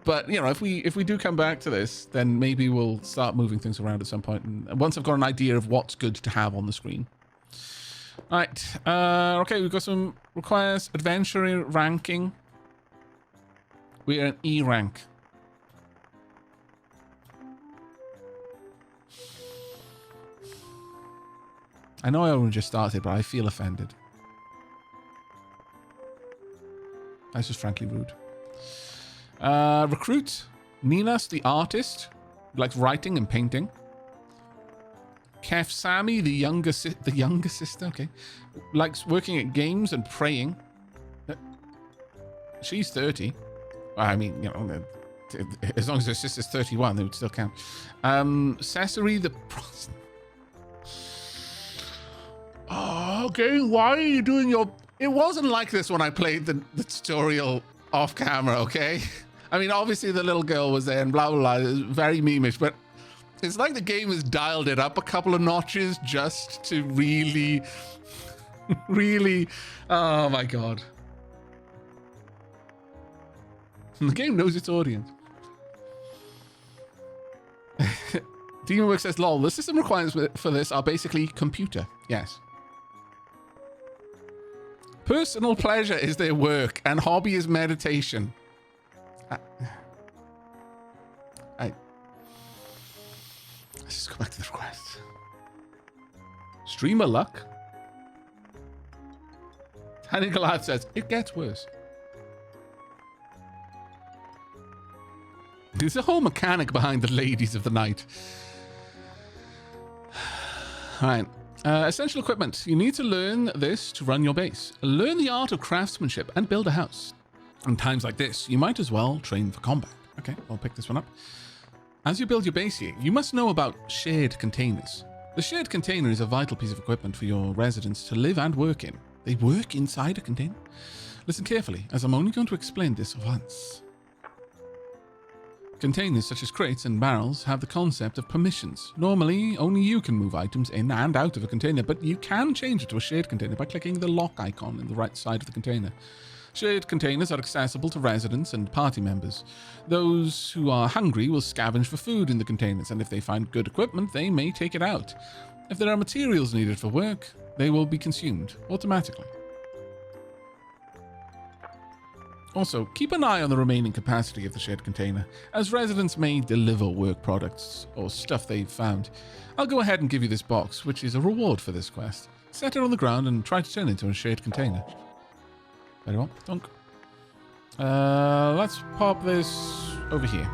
But you know, if we do come back to this, then maybe we'll start moving things around at some point. And once I've got an idea of what's good to have on the screen. All right. Okay, we've got some requires adventure ranking. We're an E rank. I know I only just started, but I feel offended. That's just frankly rude. Recruit Ninas, the artist, likes writing and painting. Kef Sami, the younger sister, okay, likes working at games and praying. She's 30. I mean, you know, as long as her sister's 31, they would still count. Cesare, the... Oh, okay, why are you doing your... It wasn't like this when I played the tutorial off camera, okay? I mean, obviously the little girl was there and blah, blah, blah. It was very memeish, but it's like the game has dialed it up a couple of notches just to really, really... Oh, my God. The game knows its audience. Demonworks says, lol, the system requirements for this are basically computer. Yes. Personal pleasure is their work and hobby is meditation. Let's just go back to the request. Streamer luck? Hanigalad says, it gets worse. There's a whole mechanic behind the ladies of the night. All right. Essential equipment. You need to learn this to run your base. Learn the art of craftsmanship and build a house. In times like this, you might as well train for combat. Okay, I'll pick this one up. As you build your base here, you must know about shared containers. The shared container is a vital piece of equipment for your residents to live and work in. They work inside a container. Listen carefully, as I'm only going to explain this once. Containers such as crates and barrels have the concept of permissions. Normally, only you can move items in and out of a container, but you can change it to a shared container by clicking the lock icon in the right side of the container. Shared containers are accessible to residents and party members. Those who are hungry will scavenge for food in the containers, and if they find good equipment, they may take it out. If there are materials needed for work, they will be consumed automatically. Also, keep an eye on the remaining capacity of the shared container, as residents may deliver work products or stuff they've found. I'll go ahead and give you this box, which is a reward for this quest. Set it on the ground and try to turn it into a shared container. Very well, dunk. Let's pop this over here.